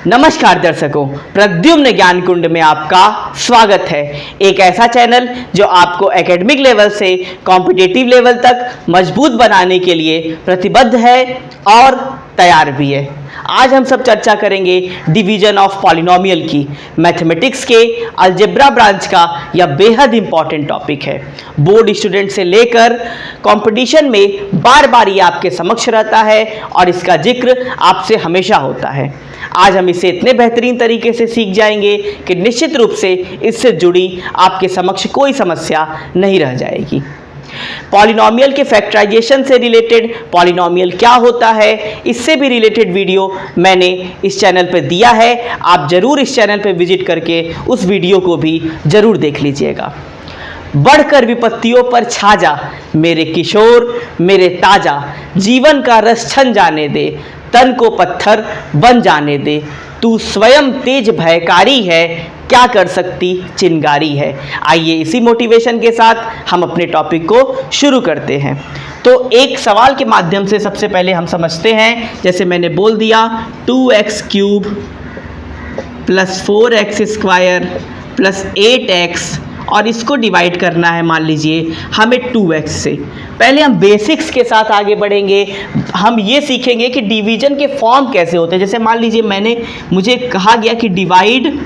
नमस्कार दर्शकों, प्रद्युम्न ज्ञान कुंड में आपका स्वागत है। एक ऐसा चैनल जो आपको एकेडमिक लेवल से कॉम्पिटिटिव लेवल तक मजबूत बनाने के लिए प्रतिबद्ध है और तैयार भी है। आज हम सब चर्चा करेंगे डिवीजन ऑफ पॉलिनोमियल की। मैथमेटिक्स के अलजेब्रा ब्रांच का यह बेहद इंपॉर्टेंट टॉपिक है। बोर्ड स्टूडेंट से लेकर कंपटीशन में बार बार ये आपके समक्ष रहता है और इसका जिक्र आपसे हमेशा होता है। आज हम इसे इतने बेहतरीन तरीके से सीख जाएंगे कि निश्चित रूप से इससे जुड़ी आपके समक्ष कोई समस्या नहीं रह जाएगी। पॉलिनोमियल के फैक्टराइजेशन से रिलेटेड, पॉलिनोमियल क्या होता है, इससे भी रिलेटेड वीडियो मैंने इस चैनल पर दिया है। आप जरूर इस चैनल पर विजिट करके उस वीडियो को भी जरूर देख लीजिएगा। बढ़कर विपत्तियों पर छा जा मेरे किशोर मेरे ताजा, जीवन का रस छन जाने दे, तन को पत्थर बन जाने दे, तू स्वयं तेज भयकारी है, क्या कर सकती चिंगारी है। आइए इसी मोटिवेशन के साथ हम अपने टॉपिक को शुरू करते हैं। तो एक सवाल के माध्यम से सबसे पहले हम समझते हैं। जैसे मैंने बोल दिया 2x cube plus 4x square plus 8x, और इसको डिवाइड करना है मान लीजिए हमें 2x से। पहले हम बेसिक्स के साथ आगे बढ़ेंगे। हम ये सीखेंगे कि डिवीजन के फॉर्म कैसे होते हैं। जैसे मान लीजिए मुझे कहा गया कि डिवाइड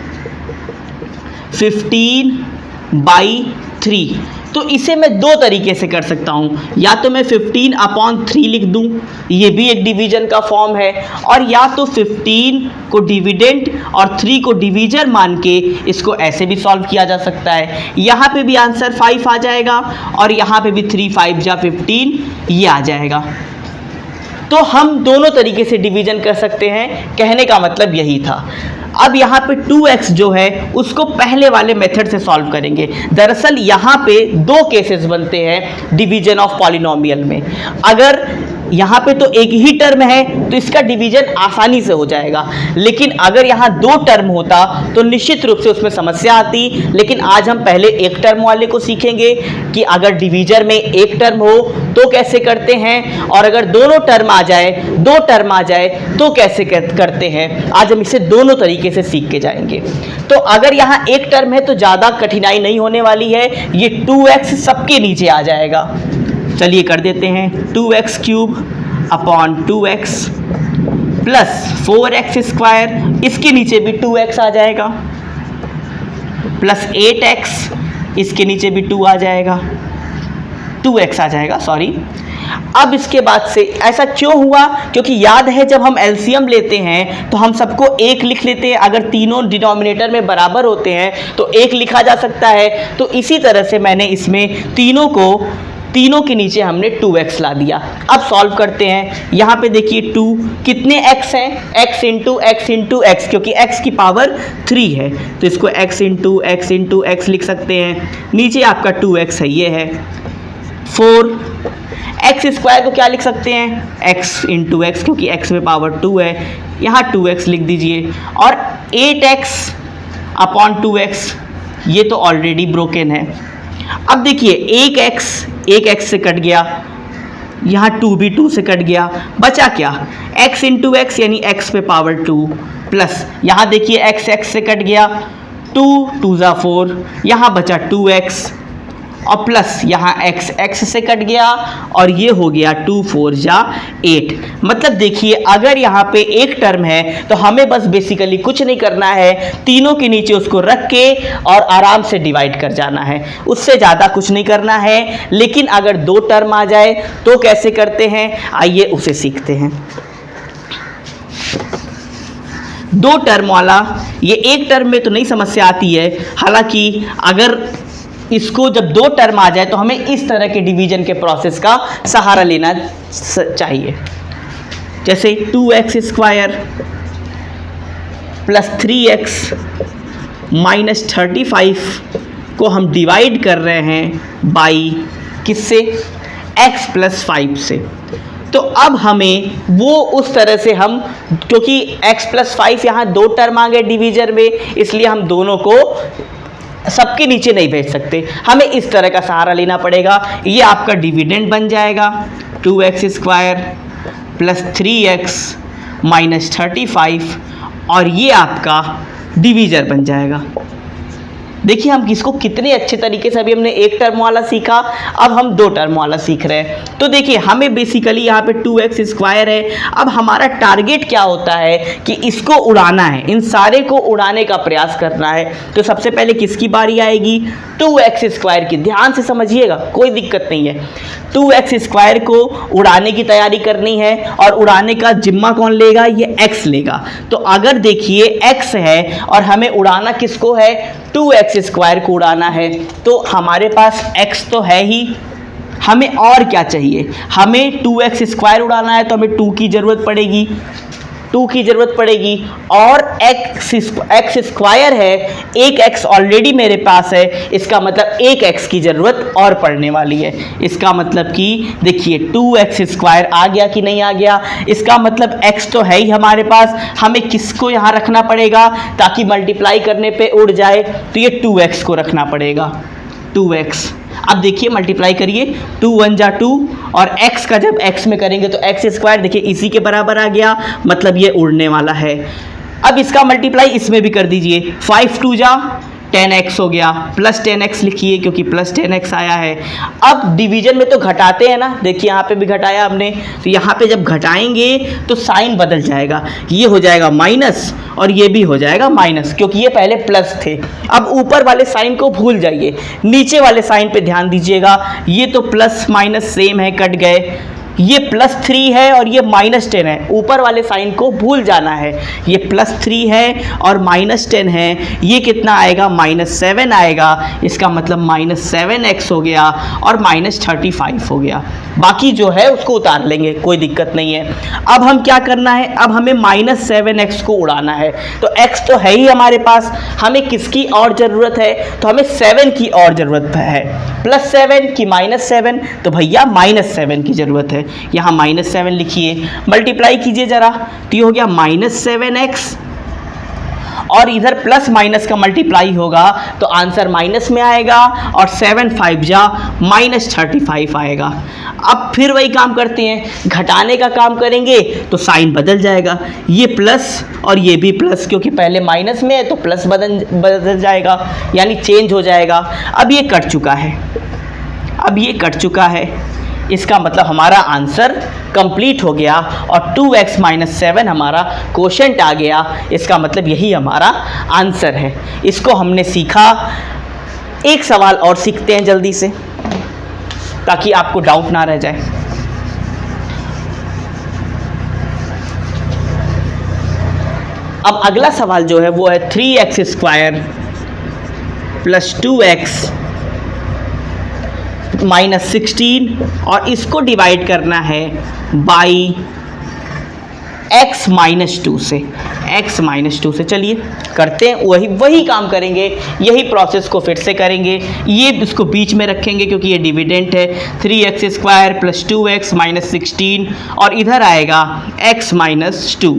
15/3, तो इसे मैं दो तरीके से कर सकता हूँ। या तो मैं 15/3 लिख दूँ, ये भी एक डिवीजन का फॉर्म है, और या तो 15 को डिविडेंड और 3 को डिवीजर मान के इसको ऐसे भी सॉल्व किया जा सकता है। यहाँ पे भी आंसर 5 आ जाएगा और यहाँ पे भी 3 5 जा 15 ये आ जाएगा। तो हम दोनों तरीके से डिवीजन कर सकते हैं, कहने का मतलब यही था। अब यहाँ पे 2x जो है उसको पहले वाले मेथड से सॉल्व करेंगे। दरअसल यहाँ पे दो केसेस बनते हैं डिवीजन ऑफ पॉलिनोमियल में। अगर यहाँ पे तो एक ही टर्म है तो इसका डिवीजन आसानी से हो जाएगा, लेकिन अगर यहाँ दो टर्म होता तो निश्चित रूप से उसमें समस्या आती। लेकिन आज हम पहले एक टर्म वाले को सीखेंगे कि अगर डिवीजर में एक टर्म हो तो कैसे करते हैं, और अगर दोनों टर्म आ जाए, दो टर्म आ जाए तो कैसे करते हैं। आज हम इसे दोनों तरीके से सीख के जाएंगे। तो अगर यहाँ एक टर्म है तो ज़्यादा कठिनाई नहीं होने वाली है। ये 2x सबके नीचे आ जाएगा। चलिए कर देते हैं। 2x cube upon 2x plus 4x square, इसके नीचे भी 2x आ जाएगा, प्लस 8x, इसके नीचे भी 2 आ जाएगा, 2x आ जाएगा, सॉरी। अब इसके बाद से ऐसा क्यों हुआ? क्योंकि याद है जब हम एलसीएम लेते हैं तो हम सबको एक लिख लेते हैं। अगर तीनों डिनोमिनेटर में बराबर होते हैं तो एक लिखा जा सकता है। तो इसी तरह से मैंने इसमें तीनों के नीचे हमने 2x ला दिया। अब सॉल्व करते हैं। यहाँ पे देखिए 2 कितने x हैं, x इंटू x, क्योंकि x की पावर 3 है तो इसको x इंटू x लिख सकते हैं। नीचे आपका 2x है, ये है 4। x स्क्वायर को क्या लिख सकते हैं, x इंटू x, क्योंकि x में पावर 2 है, यहाँ 2x लिख दीजिए। और 8x अपॉन 2x, ये तो ऑलरेडी ब्रोकन है। अब देखिए एक x से कट गया, यहाँ 2 भी 2 से कट गया, बचा क्या, x इंटू x यानी x पे पावर 2, प्लस यहाँ देखिए x से कट गया, 2 2 जा 4, यहाँ बचा 2x, और प्लस यहाँ x से कट गया और ये हो गया 2 4 जा 8। मतलब देखिए अगर यहाँ पे एक टर्म है तो हमें बस बेसिकली कुछ नहीं करना है, तीनों के नीचे उसको रख के और आराम से डिवाइड कर जाना है, उससे ज़्यादा कुछ नहीं करना है। लेकिन अगर दो टर्म आ जाए तो कैसे करते हैं, आइए उसे सीखते हैं। दो टर्म वाला, ये एक टर्म में तो नहीं समस्या आती है, हालांकि अगर इसको जब दो टर्म आ जाए तो हमें इस तरह के डिवीजन के प्रोसेस का सहारा लेना चाहिए। जैसे 2x square plus 3x minus 35 को हम डिवाइड कर रहे हैं बाई किससे, x प्लस 5 से। तो अब हमें वो उस तरह से हम, क्योंकि x प्लस 5 यहाँ दो टर्म आ गए डिवीजर में, इसलिए हम दोनों को सबके नीचे नहीं भेज सकते, हमें इस तरह का सहारा लेना पड़ेगा। ये आपका डिविडेंड बन जाएगा 2x square plus 3x minus 35 और ये आपका डिवीजर बन जाएगा। देखिए हम इसको कितने अच्छे तरीके से, अभी हमने एक टर्म वाला सीखा, अब हम दो टर्म वाला सीख रहे हैं। तो देखिए हमें बेसिकली यहाँ पे 2x स्क्वायर है। अब हमारा टारगेट क्या होता है कि इसको उड़ाना है, इन सारे को उड़ाने का प्रयास करना है। तो सबसे पहले किसकी बारी आएगी? 2x स्क्वायर की। ध्यान से समझिएगा, कोई दिक्कत नहीं है। 2x स्क्वायर को उड़ाने की तैयारी करनी है और उड़ाने का जिम्मा कौन लेगा? ये x लेगा। तो अगर देखिए x है और हमें उड़ाना किसको है? 2x स्क्वायर को उड़ाना है। तो हमारे पास x तो है ही, हमें और क्या चाहिए? हमें 2x स्क्वायर उड़ाना है तो हमें 2 की ज़रूरत पड़ेगी, 2 की ज़रूरत पड़ेगी। और x स्क्वायर है, एक x ऑलरेडी मेरे पास है, इसका मतलब एक x की ज़रूरत और पड़ने वाली है। इसका मतलब कि देखिए 2x स्क्वायर आ गया कि नहीं आ गया? इसका मतलब x तो है ही हमारे पास, हमें किसको यहाँ रखना पड़ेगा ताकि मल्टीप्लाई करने पे उड़ जाए? तो ये 2x को रखना पड़ेगा, 2x। अब देखिए मल्टीप्लाई करिए, 2 1 जा 2 और x का जब x में करेंगे तो x स्क्वायर देखिए इसी के बराबर आ गया, मतलब ये उड़ने वाला है। अब इसका मल्टीप्लाई इसमें भी कर दीजिए, 5 2 जा 10x हो गया, प्लस 10x लिखिए क्योंकि प्लस 10x आया है। अब डिवीजन में तो घटाते हैं ना, देखिए यहाँ पे भी घटाया हमने, तो यहाँ पे जब घटाएंगे तो साइन बदल जाएगा, ये हो जाएगा माइनस और ये भी हो जाएगा माइनस, क्योंकि ये पहले प्लस थे। अब ऊपर वाले साइन को भूल जाइए, नीचे वाले साइन पे ध्यान दीजिएगा। ये तो प्लस माइनस सेम है, कट गए। ये प्लस 3 है और ये माइनस 10 है, ऊपर वाले साइन को भूल जाना है। ये प्लस 3 है और माइनस 10 है, ये कितना आएगा? माइनस 7 आएगा। इसका मतलब माइनस 7x हो गया और माइनस 35 हो गया। बाकी जो है उसको उतार लेंगे, कोई दिक्कत नहीं है। अब हम क्या करना है? अब हमें माइनस 7x को उड़ाना है। तो x तो है ही हमारे पास, हमें किसकी और ज़रूरत है? तो हमें 7 की और ज़रूरत है। प्लस 7 की माइनस 7, तो भैया माइनस 7 की ज़रूरत है। यहाँ माइनस 7 लिखिए, मल्टीप्लाई कीजिए जरा, तो ये हो गया माइनस 7x और इधर प्लस माइनस का मल्टीप्लाई होगा तो आंसर माइनस में आएगा और 7 5 जा माइनस 35 आएगा। अब फिर वही काम करते हैं, घटाने का काम करेंगे तो साइन बदल जाएगा, ये प्लस और ये भी प्लस, क्योंकि पहले माइनस में है तो प्लस बदल जाएगा, यानी चेंज हो जाएगा। अब ये कट चुका है, अब ये कट चुका है, इसका मतलब हमारा आंसर कंप्लीट हो गया और 2x माइनस 7 हमारा क्वोशंट आ गया। इसका मतलब यही हमारा आंसर है। इसको हमने सीखा। एक सवाल और सीखते हैं जल्दी से ताकि आपको डाउट ना रह जाए। अब अगला सवाल जो है वो है 3x square plus 2x minus 16 और इसको डिवाइड करना है बाई x माइनस 2 से, x माइनस 2 से। चलिए करते हैं, वही काम करेंगे, यही प्रोसेस को फिर से करेंगे। ये इसको बीच में रखेंगे क्योंकि ये डिविडेंट है। 3x square plus 2x minus 16 और इधर आएगा x माइनस 2।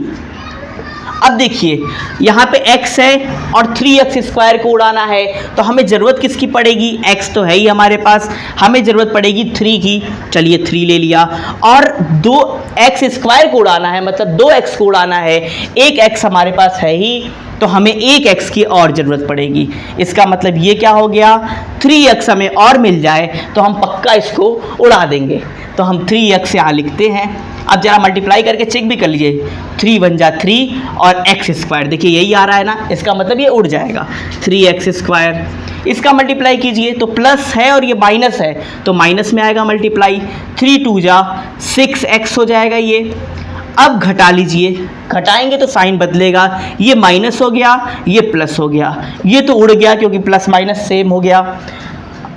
अब देखिए यहाँ पे x है और 3x स्क्वायर को उड़ाना है तो हमें ज़रूरत किसकी पड़ेगी? x तो है ही हमारे पास, हमें ज़रूरत पड़ेगी 3 की। चलिए 3 ले लिया और 2x स्क्वायर को उड़ाना है, मतलब 2x को उड़ाना है। एक x हमारे पास है ही तो हमें एक x की और ज़रूरत पड़ेगी। इसका मतलब ये क्या हो गया? 3x हमें और मिल जाए तो हम पक्का इसको उड़ा देंगे। तो हम 3x यहाँ लिखते हैं। अब जरा मल्टीप्लाई करके चेक भी कर लीजिए, 3 1 जा 3 और x स्क्वायर, देखिए यही आ रहा है ना, इसका मतलब ये उड़ जाएगा 3x स्क्वायर। इसका मल्टीप्लाई कीजिए तो प्लस है और ये माइनस है तो माइनस में आएगा मल्टीप्लाई, 3 2 जा 6x हो जाएगा ये। अब घटा लीजिए, घटाएंगे तो साइन बदलेगा, ये माइनस हो गया, ये प्लस हो गया, ये तो उड़ गया क्योंकि प्लस माइनस सेम हो गया।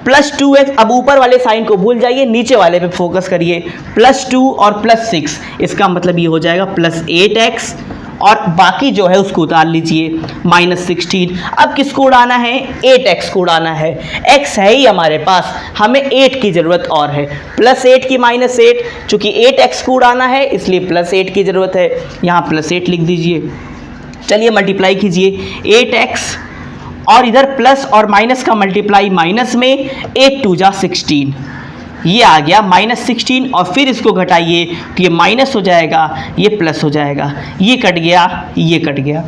प्लस 2x, अब ऊपर वाले साइन को भूल जाइए, नीचे वाले पे फोकस करिए, प्लस 2 और प्लस 6, इसका मतलब ये हो जाएगा प्लस 8x और बाकी जो है उसको उतार लीजिए माइनस 16। अब किसको उड़ाना है? 8x को उड़ाना है। x है ही हमारे पास, हमें 8 की ज़रूरत और है, प्लस 8 की माइनस 8, चूँकि 8x को उड़ाना है इसलिए प्लस 8 की ज़रूरत है, यहाँ प्लस 8 लिख दीजिए। चलिए मल्टीप्लाई कीजिए 8x और इधर प्लस और माइनस का मल्टीप्लाई माइनस में, 8 2 जा 16, ये आ गया -16 और फिर इसको घटाइए तो ये माइनस हो जाएगा, ये प्लस हो जाएगा, ये कट गया, ये कट गया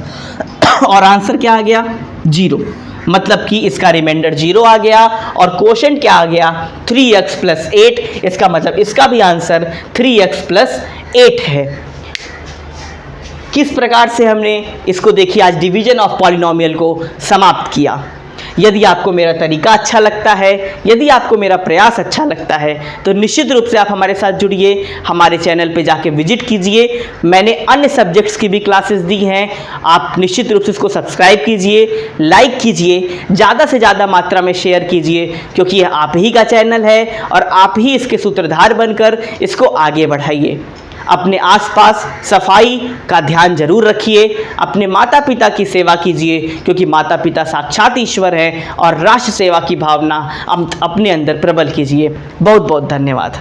और आंसर क्या आ गया 0। मतलब कि इसका रिमाइंडर 0 आ गया और क्वोशंट क्या आ गया 3x + 8। इसका मतलब इसका भी आंसर 3x + 8 है। किस प्रकार से हमने इसको देखिए आज डिवीजन ऑफ पॉलिनोमियल को समाप्त किया। यदि आपको मेरा तरीका अच्छा लगता है, यदि आपको मेरा प्रयास अच्छा लगता है तो निश्चित रूप से आप हमारे साथ जुड़िए, हमारे चैनल पे जाके विजिट कीजिए। मैंने अन्य सब्जेक्ट्स की भी क्लासेस दी हैं, आप निश्चित रूप से इसको सब्सक्राइब कीजिए, लाइक कीजिए, ज़्यादा से ज़्यादा मात्रा में शेयर कीजिए, क्योंकि यह आप ही का चैनल है और आप ही इसके सूत्रधार बनकर इसको आगे बढ़ाइए। अपने आसपास सफाई का ध्यान जरूर रखिए, अपने माता पिता की सेवा कीजिए, क्योंकि माता पिता साक्षात ईश्वर हैं, और राष्ट्र सेवा की भावना अपने अंदर प्रबल कीजिए। बहुत बहुत धन्यवाद।